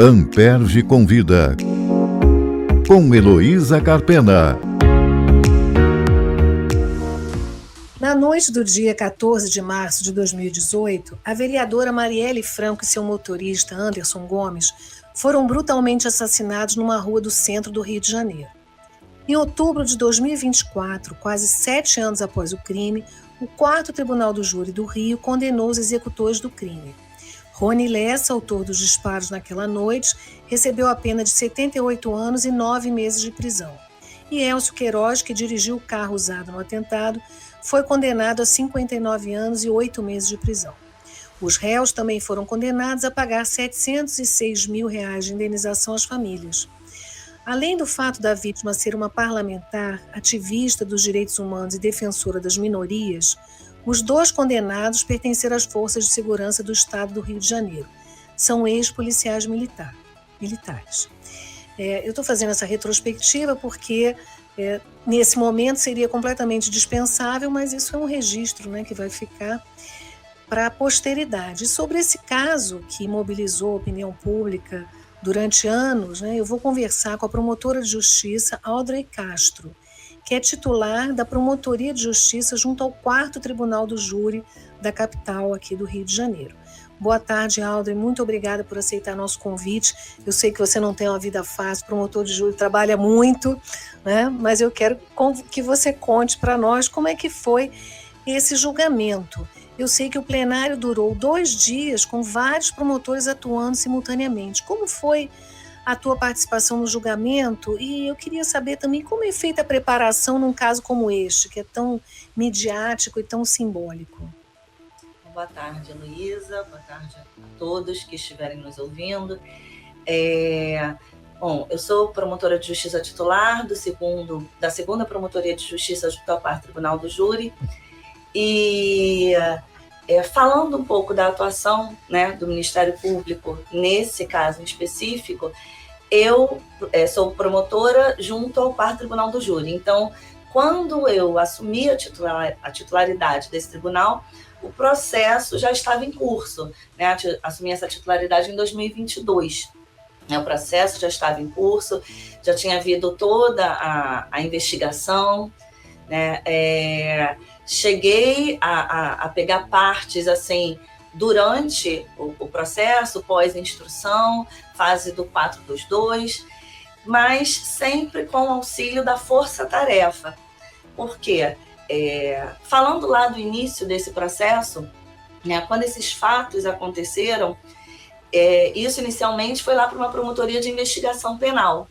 Amperge Convida, com Heloísa Carpena. Na noite do dia 14 de março de 2018, a vereadora Marielle Franco e seu motorista Anderson Gomes foram brutalmente assassinados numa rua do centro do Rio de Janeiro. Em outubro de 2024, quase 7 anos após o crime, o 4º Tribunal do Júri do Rio condenou os executores do crime. Rony Lessa, autor dos disparos naquela noite, recebeu a pena de 78 anos e 9 meses de prisão. E Elcio Queiroz, que dirigiu o carro usado no atentado, foi condenado a 59 anos e 8 meses de prisão. Os réus também foram condenados a pagar R$ 706 mil de indenização às famílias. Além do fato da vítima ser uma parlamentar, ativista dos direitos humanos e defensora das minorias, os 2 condenados pertenceram às forças de segurança do Estado do Rio de Janeiro. São ex-policiais militares. Eu estou fazendo essa retrospectiva porque nesse momento seria completamente dispensável, mas isso é um registro, né, que vai ficar para a posteridade. E sobre esse caso que mobilizou a opinião pública durante anos, né, eu vou conversar com a promotora de justiça Audrey Castro, que é titular da Promotoria de Justiça junto ao 4º Tribunal do Júri da capital aqui do Rio de Janeiro. Boa tarde, Audrey. Muito obrigada por aceitar nosso convite. Eu sei que você não tem uma vida fácil, promotor de júri trabalha muito, né? Mas eu quero que você conte para nós como é que foi esse julgamento. Eu sei que o plenário durou 2 dias com vários promotores atuando simultaneamente. Como foi a tua participação no julgamento? E eu queria saber também como é feita a preparação num caso como este, que é tão midiático e tão simbólico. Boa tarde, Heloísa. Boa tarde a todos que estiverem nos ouvindo. Bom, eu sou promotora de justiça titular da segunda Promotoria de Justiça junto ao 4º Tribunal do Júri. E falando um pouco da atuação, né, do Ministério Público nesse caso em específico, eu sou promotora junto ao 4º Tribunal do Júri. Então, quando eu assumi a titularidade desse tribunal, o processo já estava em curso, né? Assumi essa titularidade em 2022. O processo já estava em curso, já tinha havido toda a investigação, né? Cheguei a pegar partes assim durante o processo, pós-instrução, fase do 422, mas sempre com o auxílio da força-tarefa. Por quê? Falando lá do início desse processo, né, quando esses fatos aconteceram, isso inicialmente foi lá para uma promotoria de investigação penal,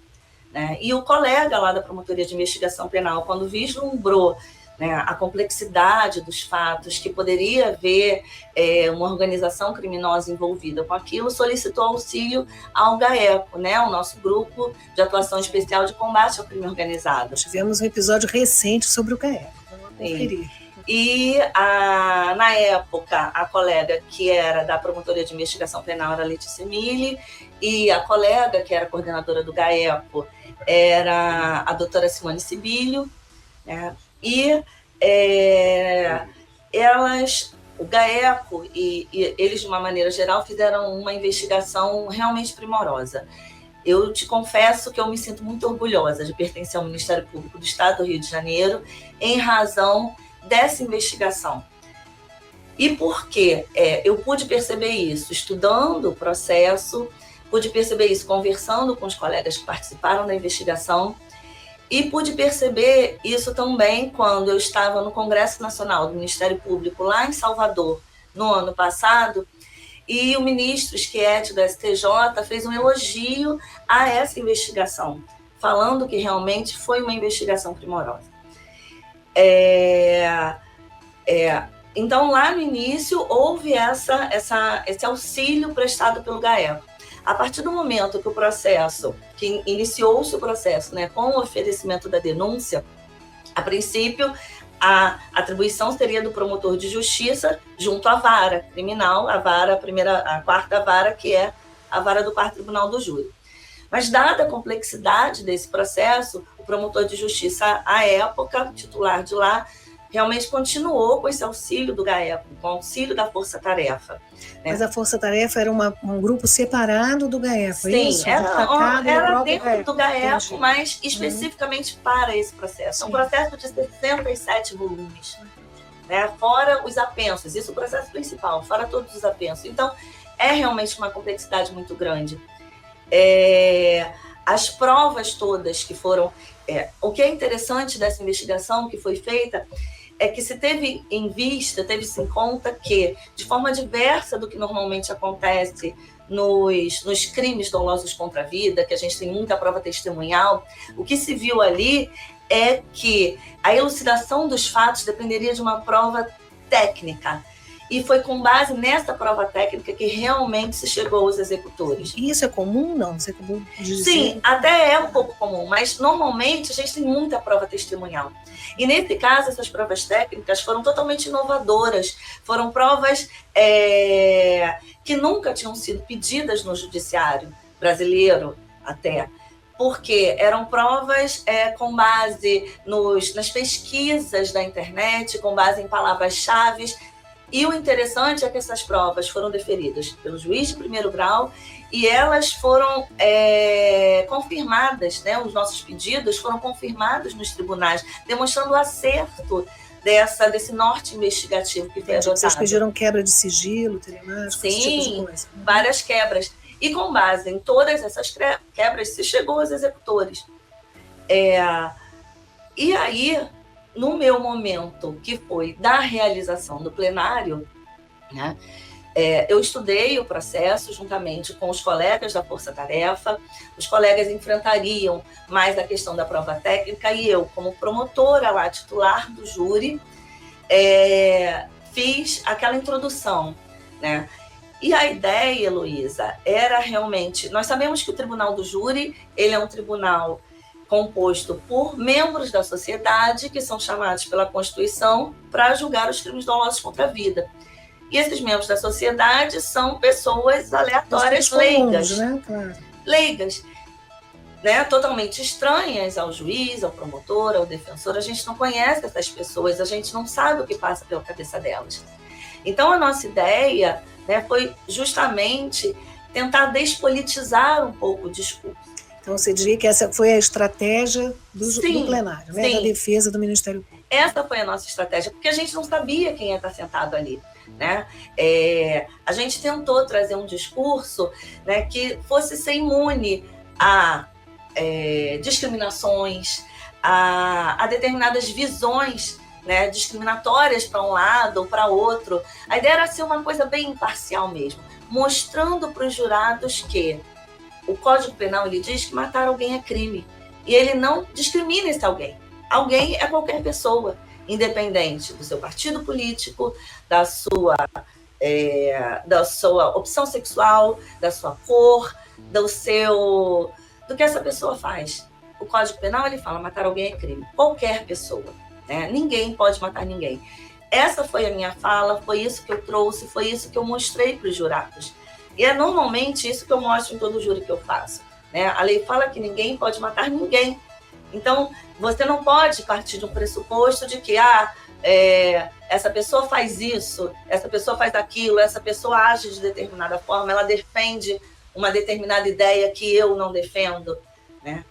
né, e o colega lá da promotoria de investigação penal, quando vislumbrou, né, a complexidade dos fatos, que poderia haver uma organização criminosa envolvida com aquilo, solicitou auxílio ao GAECO, né, o nosso grupo de atuação especial de combate ao crime organizado. Tivemos um episódio recente sobre o GAECO. E na época, a colega que era da Promotoria de Investigação Penal era Letícia Mille, e a colega que era coordenadora do GAECO era a doutora Simone Sibilho, né? E o GAECO e eles, de uma maneira geral, fizeram uma investigação realmente primorosa. Eu te confesso que eu me sinto muito orgulhosa de pertencer ao Ministério Público do Estado do Rio de Janeiro em razão dessa investigação. E por quê? Eu pude perceber isso estudando o processo, pude perceber isso conversando com os colegas que participaram da investigação e pude perceber isso também quando eu estava no Congresso Nacional do Ministério Público lá em Salvador, no ano passado, e o ministro Schietti do STJ fez um elogio a essa investigação, falando que realmente foi uma investigação primorosa. Então, lá no início, houve esse auxílio prestado pelo GAECO. A partir do momento que iniciou-se o processo, né, com o oferecimento da denúncia, a princípio, a atribuição seria do promotor de justiça junto à vara criminal, a 4ª vara, que é a vara do 4º Tribunal do Júri. Mas, dada a complexidade desse processo, o promotor de justiça, à época, titular de lá, realmente continuou com esse auxílio do GAECO, com o auxílio da Força Tarefa. Né? Mas a Força Tarefa era um grupo separado do GAECO, Sim, isso? era dentro do GAECO, Entendi. mas especificamente para esse processo. É um processo de 67 volumes, né? Fora os apensos, isso é o processo principal, fora todos os apensos. Então, é realmente uma complexidade muito grande. As provas todas que foram... o que é interessante dessa investigação que foi feita é que se teve em vista, teve-se em conta que, de forma diversa do que normalmente acontece nos crimes dolosos contra a vida, que a gente tem muita prova testemunhal, o que se viu ali é que a elucidação dos fatos dependeria de uma prova técnica. E foi com base nessa prova técnica que realmente se chegou aos executores. E isso é comum, não? Você acabou de dizer. Sim, até é um pouco comum, mas normalmente a gente tem muita prova testemunhal. E nesse caso, essas provas técnicas foram totalmente inovadoras. Foram provas que nunca tinham sido pedidas no judiciário brasileiro até. Porque eram provas com base nas pesquisas da internet, com base em palavras-chave. E o interessante é que essas provas foram deferidas pelo juiz de primeiro grau e elas foram confirmadas, né? Os nossos pedidos foram confirmados nos tribunais, demonstrando o acerto desse norte investigativo que foi adotado. Vocês pediram quebra de sigilo, telemático, sim, esse tipo de coisa. Várias quebras. E com base em todas essas quebras, se chegou aos executores. E aí, no meu momento, que foi da realização do plenário, né, eu estudei o processo juntamente com os colegas da Força Tarefa. Os colegas enfrentariam mais a questão da prova técnica e eu, como promotora lá, titular do júri, fiz aquela introdução, né? E a ideia, Heloísa, era realmente... Nós sabemos que o Tribunal do Júri, ele é um tribunal composto por membros da sociedade que são chamados pela Constituição para julgar os crimes dolosos contra a vida. E esses membros da sociedade são pessoas aleatórias, leigas, né? Claro. Leigas, né? Totalmente estranhas ao juiz, ao promotor, ao defensor. A gente não conhece essas pessoas, a gente não sabe o que passa pela cabeça delas. Então, a nossa ideia, né, foi justamente tentar despolitizar um pouco o discurso. Então, você diria que essa foi a estratégia do plenário, né? Da defesa do Ministério Público. Essa foi a nossa estratégia, porque a gente não sabia quem ia estar sentado ali, né? A gente tentou trazer um discurso, né, que fosse ser imune a discriminações, a determinadas visões, né, discriminatórias para um lado ou para outro. A ideia era ser uma coisa bem imparcial mesmo, mostrando para os jurados que o Código Penal, ele diz que matar alguém é crime. E ele não discrimina esse alguém. Alguém é qualquer pessoa, independente do seu partido político, da sua opção sexual, da sua cor, do que essa pessoa faz. O Código Penal, ele fala, matar alguém é crime. Qualquer pessoa, né? Ninguém pode matar ninguém. Essa foi a minha fala, foi isso que eu trouxe, foi isso que eu mostrei para os jurados. E é normalmente isso que eu mostro em todo o júri que eu faço, né? A lei fala que ninguém pode matar ninguém. Então, você não pode partir de um pressuposto de que essa pessoa faz isso, essa pessoa faz aquilo, essa pessoa age de determinada forma, ela defende uma determinada ideia que eu não defendo, né?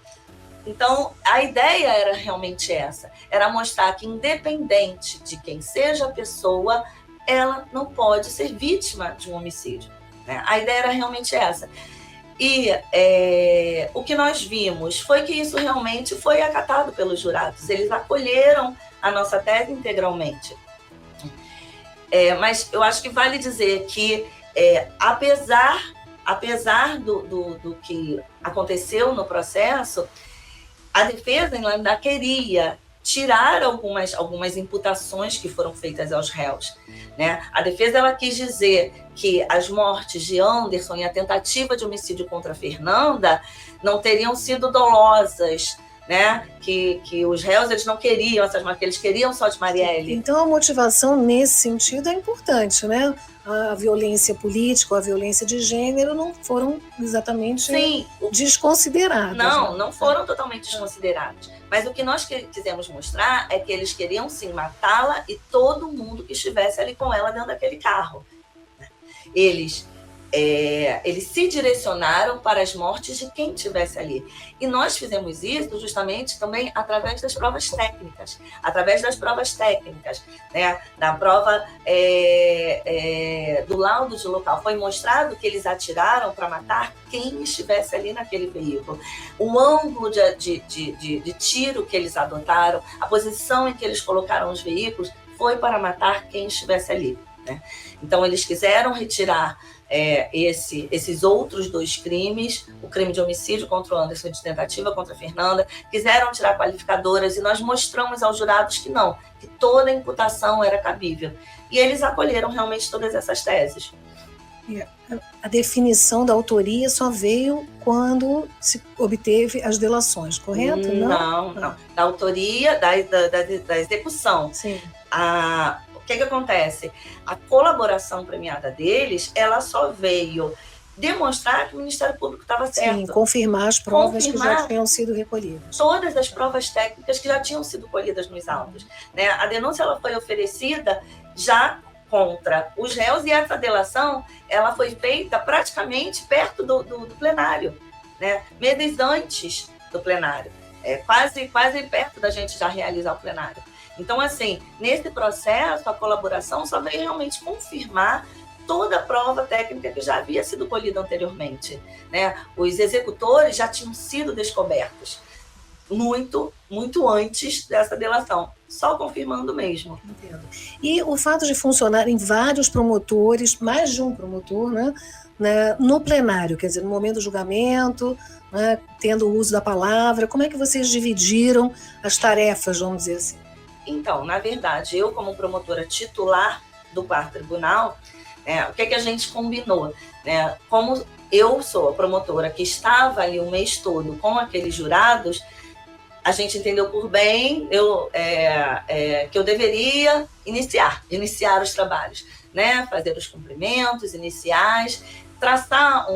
Então, a ideia era realmente essa, era mostrar que independente de quem seja a pessoa, ela não pode ser vítima de um homicídio, né? A ideia era realmente essa. E o que nós vimos foi que isso realmente foi acatado pelos jurados. Eles acolheram a nossa tese integralmente. Mas eu acho que vale dizer que, apesar do que aconteceu no processo, a defesa ainda queria tirar algumas imputações que foram feitas aos réus, né? A defesa, ela quis dizer que as mortes de Anderson e a tentativa de homicídio contra Fernanda não teriam sido dolosas, né? Que os réus eles não queriam essas marcas, eles queriam só de Marielle. Então a motivação nesse sentido é importante, né? A violência política, a violência de gênero não foram exatamente desconsideradas. Não foram totalmente desconsideradas. Mas o que nós quisemos mostrar é que eles queriam sim matá-la e todo mundo que estivesse ali com ela dentro daquele carro. Eles se direcionaram para as mortes de quem estivesse ali. E nós fizemos isso justamente também através das provas técnicas. Através das provas técnicas, né? Da prova do laudo de local. Foi mostrado que eles atiraram para matar quem estivesse ali naquele veículo. O ângulo de tiro que eles adotaram, a posição em que eles colocaram os veículos, foi para matar quem estivesse ali, né? Então, eles quiseram retirar esses outros 2 crimes, o crime de homicídio contra o Anderson e de tentativa contra a Fernanda, quiseram tirar qualificadoras e nós mostramos aos jurados que não, que toda a imputação era cabível. E eles acolheram realmente todas essas teses. A definição da autoria só veio quando se obteve as delações, correto? Não. Da autoria, da execução. Sim. O que acontece? A colaboração premiada deles, ela só veio demonstrar que o Ministério Público estava certo. Sim, confirmar as provas que já tinham sido recolhidas. Todas as provas técnicas que já tinham sido colhidas nos autos, né? A denúncia ela foi oferecida já contra os réus e essa delação ela foi feita praticamente perto do plenário, né? Meses antes do plenário. Quase perto da gente já realizar o plenário. Então, assim, nesse processo, a colaboração só veio realmente confirmar toda a prova técnica que já havia sido colhida anteriormente, né? Os executores já tinham sido descobertos muito antes dessa delação, só confirmando mesmo. Entendo. E o fato de funcionarem vários promotores, mais de um promotor, né, no plenário, quer dizer, no momento do julgamento, né, tendo o uso da palavra, como é que vocês dividiram as tarefas, vamos dizer assim? Então, na verdade, eu como promotora titular do 4º Tribunal, o que a gente combinou? Como eu sou a promotora que estava ali o mês todo com aqueles jurados, a gente entendeu por bem que eu deveria iniciar os trabalhos, né? Fazer os cumprimentos iniciais, traçar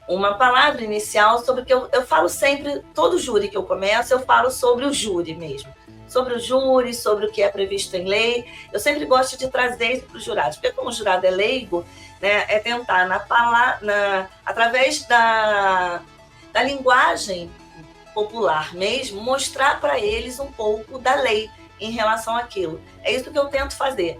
uma palavra inicial sobre o que eu falo sempre, todo júri que eu começo, eu falo sobre o júri mesmo. Sobre o júri, sobre o que é previsto em lei. Eu sempre gosto de trazer isso para os jurados, porque como o jurado é leigo, né, é tentar, através da linguagem popular mesmo, mostrar para eles um pouco da lei em relação àquilo. É isso que eu tento fazer.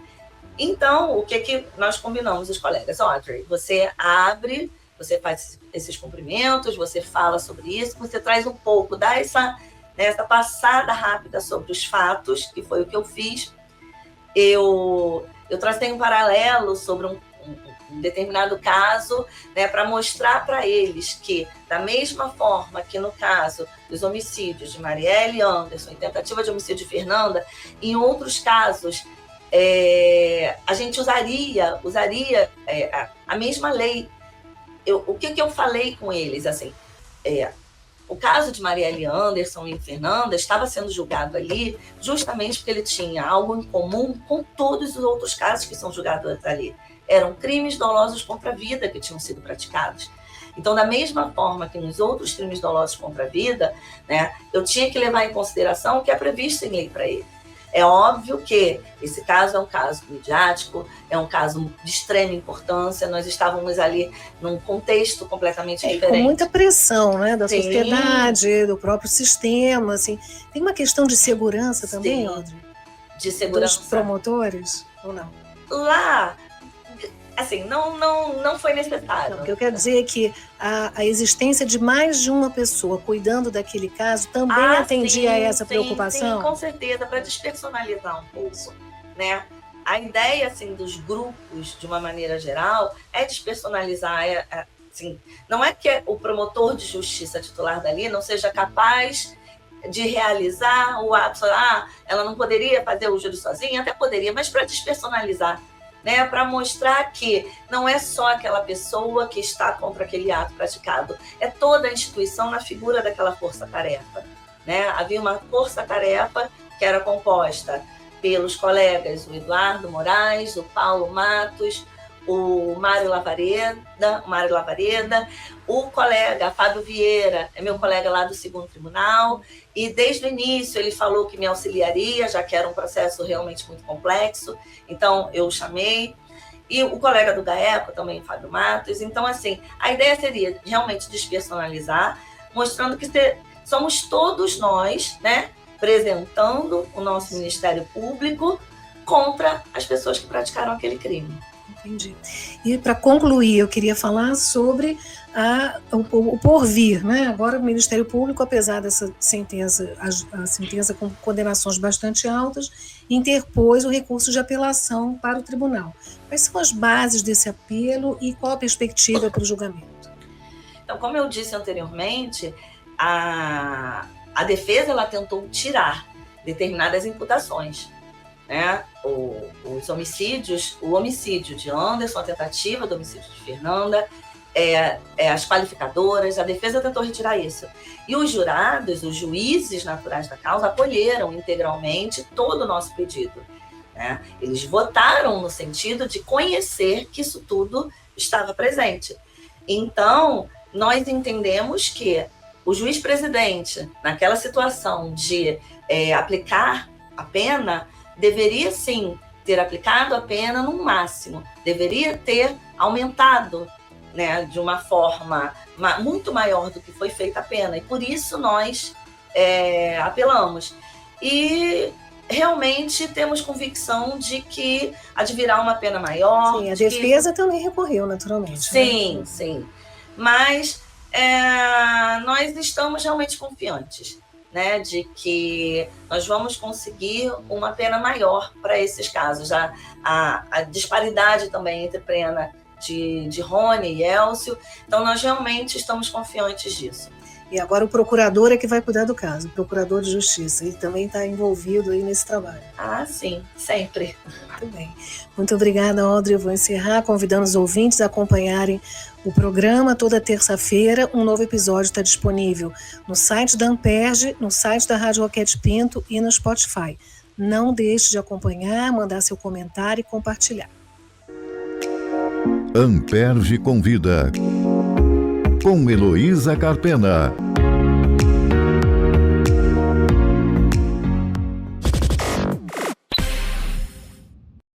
Então, o que nós combinamos, os colegas? Audrey, você abre, você faz esses cumprimentos, você fala sobre isso, você traz um pouco, dá essa passada rápida sobre os fatos, que foi o que eu fiz. Eu tracei um paralelo sobre um determinado caso, né, para mostrar para eles que, da mesma forma que no caso dos homicídios de Marielle Anderson e tentativa de homicídio de Fernanda, em outros casos, a gente usaria a mesma lei. O que eu falei com eles? Assim, o caso de Marielle Anderson e Fernanda estava sendo julgado ali justamente porque ele tinha algo em comum com todos os outros casos que são julgados ali. Eram crimes dolosos contra a vida que tinham sido praticados. Então, da mesma forma que nos outros crimes dolosos contra a vida, né, eu tinha que levar em consideração o que é previsto em lei para ele. É óbvio que esse caso é um caso midiático, é um caso de extrema importância, nós estávamos ali num contexto completamente diferente. Com muita pressão, né, da sociedade, do próprio sistema, assim. Tem uma questão de segurança também, Audrey? De segurança. Dos promotores, ou não? Lá, assim, não foi necessário. Não, o que eu quero dizer é que a existência de mais de uma pessoa cuidando daquele caso também atendia a essa preocupação? Sim, com certeza, para despersonalizar um pouco, né? A ideia, assim, dos grupos, de uma maneira geral, é despersonalizar, assim, não é que o promotor de justiça titular dali não seja capaz de realizar o ato, ela não poderia fazer o júri sozinha, até poderia, mas para despersonalizar, né, para mostrar que não é só aquela pessoa que está contra aquele ato praticado, é toda a instituição na figura daquela força-tarefa, né? Havia uma força-tarefa que era composta pelos colegas, o Eduardo Moraes, o Paulo Matos, o Mário Lavareda, o colega Fábio Vieira, é meu colega lá do 2º Tribunal, e desde o início ele falou que me auxiliaria, já que era um processo realmente muito complexo, então eu o chamei, e o colega do GAECO também, Fábio Matos. Então, assim, a ideia seria realmente despersonalizar, mostrando que somos todos nós, né, representando o nosso Ministério Público contra as pessoas que praticaram aquele crime. Entendi. E para concluir, eu queria falar sobre o porvir, né? Agora o Ministério Público, apesar dessa sentença, a sentença com condenações bastante altas, interpôs o recurso de apelação para o tribunal. Quais são as bases desse apelo e qual a perspectiva para o julgamento? Então, como eu disse anteriormente, a defesa ela tentou tirar determinadas imputações, né? Os homicídios, o homicídio de Anderson, a tentativa do homicídio de Fernanda, as qualificadoras, a defesa tentou retirar isso. E os jurados, os juízes naturais da causa, acolheram integralmente todo o nosso pedido, né? Eles votaram no sentido de conhecer que isso tudo estava presente. Então, nós entendemos que o juiz-presidente, naquela situação de aplicar a pena, deveria sim ter aplicado a pena no máximo, deveria ter aumentado, né, de uma forma muito maior do que foi feita a pena, e por isso nós apelamos. E realmente temos convicção de que advirá uma pena maior. Sim, a defesa também recorreu, naturalmente. Sim, né? Sim. Mas nós estamos realmente confiantes, né, de que nós vamos conseguir uma pena maior para esses casos. A disparidade também entre pena de Rony e Elcio, então nós realmente estamos confiantes disso. E agora o procurador é que vai cuidar do caso, o procurador de justiça, ele também está envolvido aí nesse trabalho. Ah, sim, sempre. Muito bem. Muito obrigada, Audrey. Eu vou encerrar convidando os ouvintes a acompanharem o programa toda terça-feira. Um novo episódio está disponível no site da Amperge, no site da Rádio Roquete Pinto e no Spotify. Não deixe de acompanhar, mandar seu comentário e compartilhar. Amperge convida, com Heloísa Carpena.